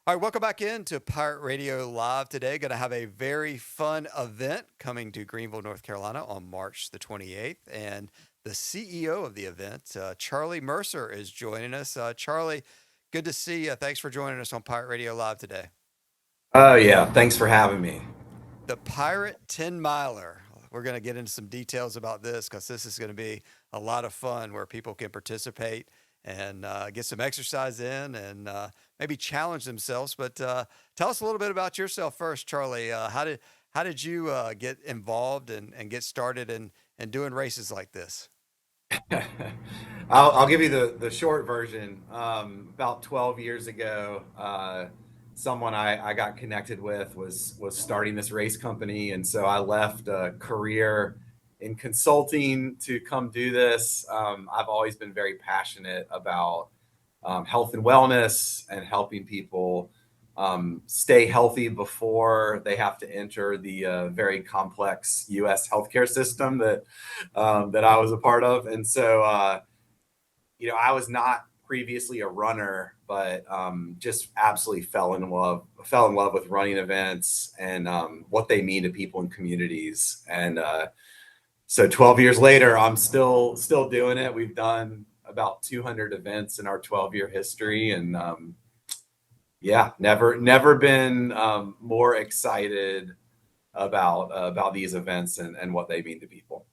All right, welcome back into Pirate Radio Live today. Going to have a very fun event coming to Greenville, North Carolina on March the 28th. And the CEO of the event, Charlie Mercer, is joining us. Charlie, good to see you. Thanks for joining us on Pirate Radio Live today. Oh yeah, thanks for having me. The Pirate 10 Miler. We're going to get into some details about this because this is going to be a lot of fun where people can participate and get some exercise in and maybe challenge themselves. But tell us a little bit about yourself first, Charlie. How did you get involved and get started in doing races like this? I'll give you the short version. About 12 years ago, someone I got connected with was starting this race company, and so I left a career in consulting to come do this. I've always been very passionate about health and wellness and helping people stay healthy before they have to enter the very complex U.S. healthcare system that I was a part of. And so, I was not previously a runner, but just absolutely fell in love with running events and what they mean to people and communities. And so 12 years later, I'm still doing it. We've done about 200 events in our 12-year history, and yeah, never been more excited about these events and what they mean to people.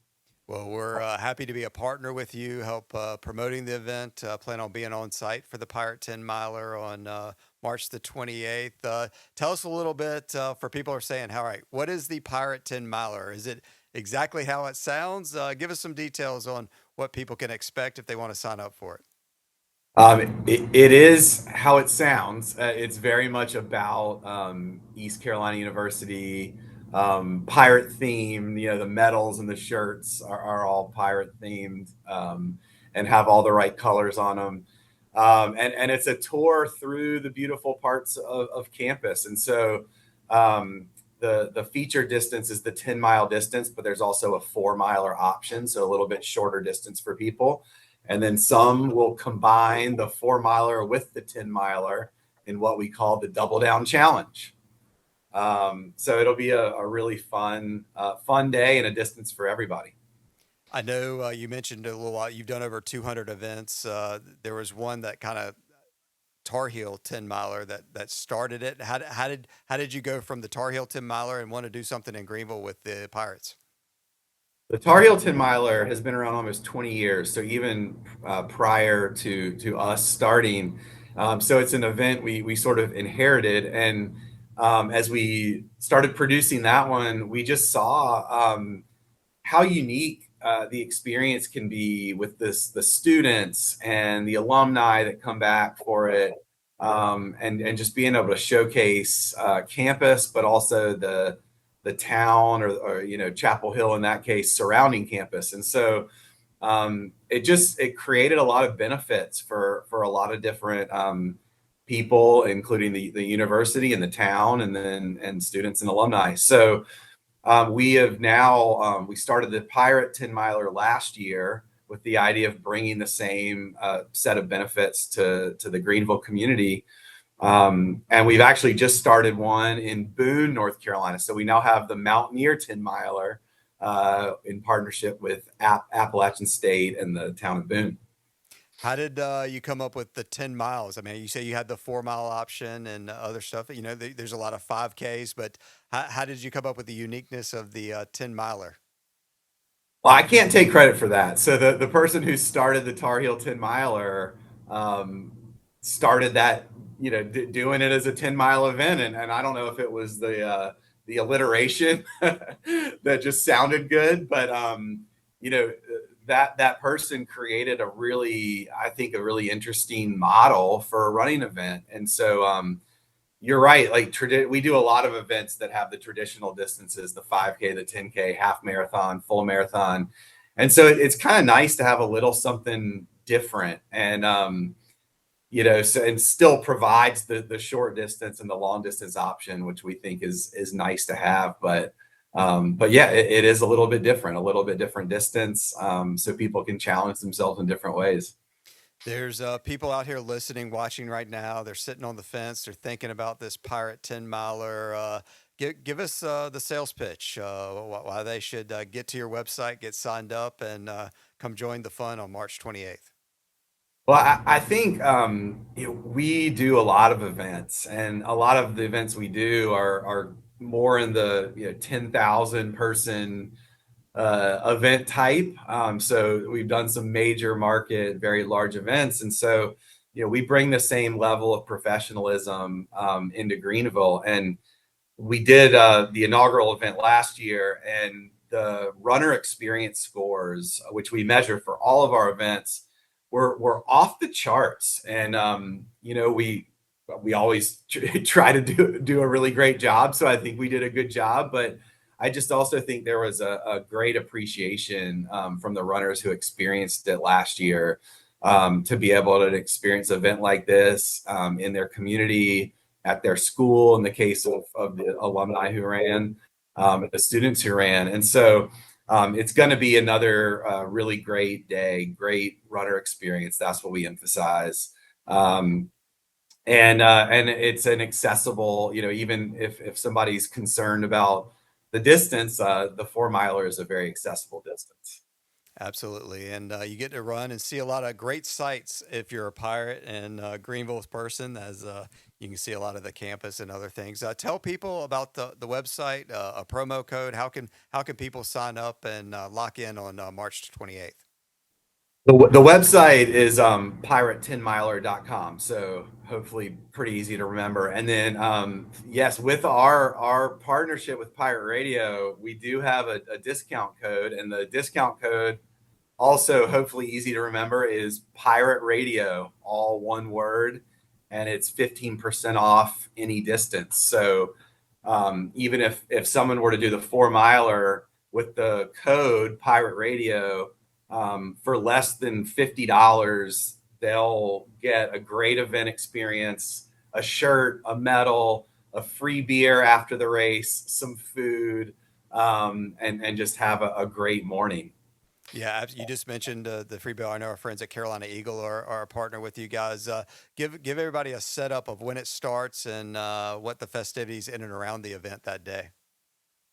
Well, we're happy to be a partner with you, help promoting the event. Plan on being on site for the Pirate 10 Miler on March the 28th. Tell us a little bit for people who are saying, all right, what is the Pirate 10 Miler? Is it exactly how it sounds? Give us some details on what people can expect if they want to sign up for it. It is how it sounds. It's very much about East Carolina University, pirate themed. The medals and the shirts are all pirate themed, and have all the right colors on them. And it's a tour through the beautiful parts of campus. And so the feature distance is the 10-mile distance, but there's also a 4-miler option, so a little bit shorter distance for people. And then some will combine the 4-miler with the 10-miler in what we call the Double Down Challenge. So it'll be a really fun day and a distance for everybody. I know you mentioned a little while, you've done over 200 events. There was one that kind of Tar Heel 10 miler that started it. How did you go from the Tar Heel 10 miler and want to do something in Greenville with the Pirates? The Tar Heel 10 miler has been around almost 20 years, so even prior to us starting. So it's an event we sort of inherited. And as we started producing that one, we just saw how unique the experience can be with the students and the alumni that come back for it, and just being able to showcase campus, but also the town or Chapel Hill in that case surrounding campus. And so it created a lot of benefits for a lot of different people, including the university and the town, and students and alumni. So we have now we started the Pirate 10 miler last year with the idea of bringing the same set of benefits to the Greenville community. And we've actually just started one in Boone, North Carolina. So we now have the Mountaineer 10 miler in partnership with Appalachian State and the town of Boone. How did you come up with the 10 miles? I mean, you say you had the 4 mile option and other stuff. There's a lot of 5Ks, but how did you come up with the uniqueness of the 10 miler? Well, I can't take credit for that. So the person who started the Tar Heel 10 miler um, started that, doing it as a 10-mile event. And I don't know if it was the alliteration that just sounded good, but you know, that person created I think, a really interesting model for a running event. And so you're right. Like we do a lot of events that have the traditional distances, the 5K, the 10K, half marathon, full marathon. And so it's kind of nice to have a little something different, and so, and still provides the short distance and the long distance option, which we think is nice to have. But yeah, it is a little bit different distance, so people can challenge themselves in different ways. There's people out here listening, watching right now. They're sitting on the fence. They're thinking about this Pirate 10 miler. Give us the sales pitch, why they should get to your website, get signed up, and come join the fun on March 28th. Well, I think we do a lot of events, and a lot of the events we do are more in the 10,000 person event type. So we've done some major market, very large events, and so we bring the same level of professionalism into Greenville. And we did the inaugural event last year, and the runner experience scores, which we measure for all of our events, were off the charts. And we always try to do a really great job, so I think we did a good job. But I just also think there was a great appreciation from the runners who experienced it last year, to be able to experience an event like this in their community, at their school, in the case of the alumni who ran, the students who ran. And so it's going to be another really great day, great runner experience. That's what we emphasize. And it's an accessible, even if somebody's concerned about the distance, the 4 miler is a very accessible distance. Absolutely. And you get to run and see a lot of great sights if you're a Pirate and Greenville person, as you can see a lot of the campus and other things. Tell people about the website, a promo code. How can people sign up and lock in on March 28th? The website is pirate10miler.com, so hopefully pretty easy to remember. And then yes, with our partnership with Pirate Radio, we do have a discount code, and the discount code, also hopefully easy to remember, is Pirate Radio, all one word, and it's 15% off any distance. So even if someone were to do the 4 miler with the code Pirate Radio, for less than $50, they'll get a great event experience, a shirt, a medal, a free beer after the race, some food, and just have a great morning. Yeah, you just mentioned the free bill. I know our friends at Carolina Eagle are a partner with you guys. Give everybody a setup of when it starts and what the festivities in and around the event that day.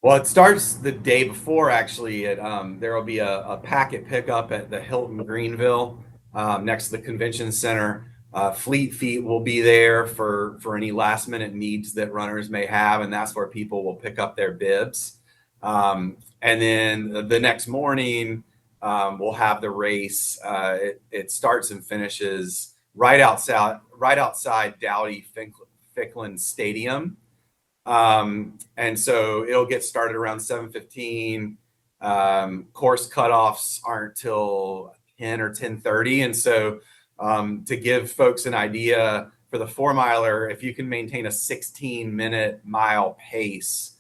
Well, it starts the day before, actually. There will be a packet pickup at the Hilton Greenville, next to the convention center. Fleet Feet will be there for any last minute needs that runners may have, and that's where people will pick up their bibs. And then the next morning, we'll have the race. It starts and finishes right outside Dowdy Ficklin Stadium. And so it'll get started around 7:15. Course cutoffs aren't till 10 or 10:30. And so to give folks an idea, for the 4 miler, if you can maintain a 16-minute mile pace,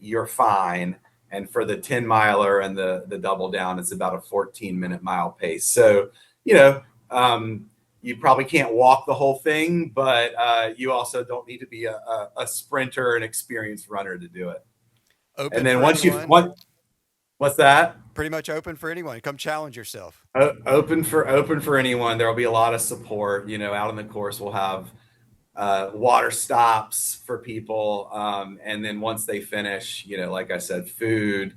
you're fine. And for the 10 miler and the double down, it's about a 14-minute mile pace. So, you know, you probably can't walk the whole thing, but you also don't need to be a sprinter, an experienced runner to do it. And Open then for once anyone. what's that? Pretty much open for anyone. Come challenge yourself. Open for anyone. There will be a lot of support. Out on the course, we'll have water stops for people, and then once they finish, like I said, food,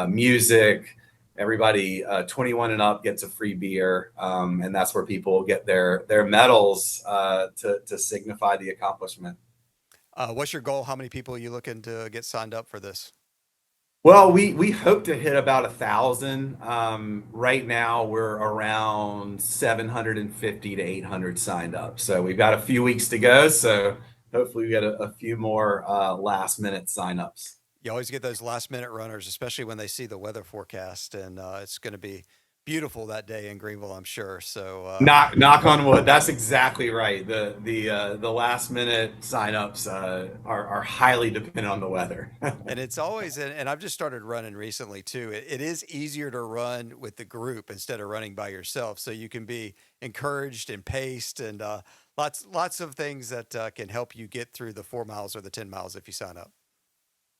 music. Everybody 21 and up gets a free beer, and that's where people get their medals to signify the accomplishment. What's your goal? How many people are you looking to get signed up for this? Well, we hope to hit about 1,000. Right now, we're around 750 to 800 signed up. So we've got a few weeks to go. So hopefully we get a few more last minute signups. You always get those last minute runners, especially when they see the weather forecast, and it's going to be beautiful that day in Greenville, I'm sure. So Knock on wood. That's exactly right. The last minute signups are highly dependent on the weather. and it's always, and I've just started running recently too. It is easier to run with the group instead of running by yourself, so you can be encouraged and paced, and lots of things that can help you get through the 4 miles or the 10 miles if you sign up.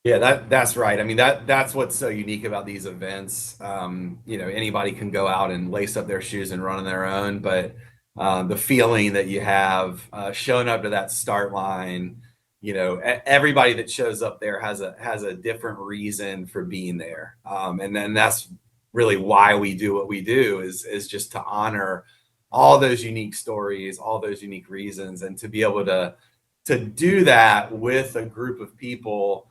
Yeah, that's right. I mean, that's what's so unique about these events. Anybody can go out and lace up their shoes and run on their own, but the feeling that you have showing up to that start line. Everybody that shows up there has a different reason for being there, and then that's really why we do what we do is just to honor all those unique stories, all those unique reasons, and to be able to do that with a group of people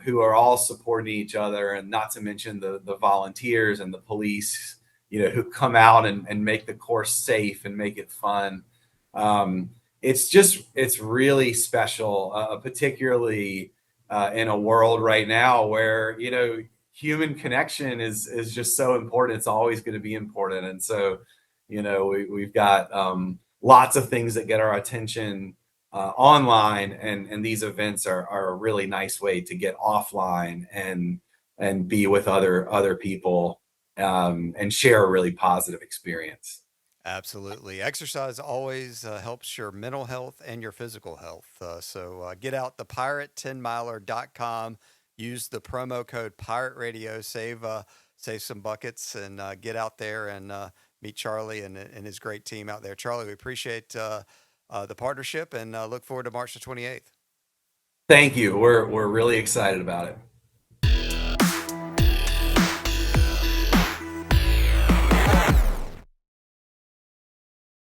who are all supporting each other, and not to mention the volunteers and the police, who come out and make the course safe and make it fun. Um, it's really special, particularly in a world right now where human connection is just so important. It's always going to be important, and so we've got lots of things that get our attention online, and these events are a really nice way to get offline and be with other people, and share a really positive experience. Absolutely. Exercise always helps your mental health and your physical health. So get out the pirate10miler.com. Use the promo code Pirate Radio. Save some buckets and get out there and meet Charlie and his great team out there. Charlie, we appreciate the partnership and look forward to March the 28th. Thank you. We're really excited about it.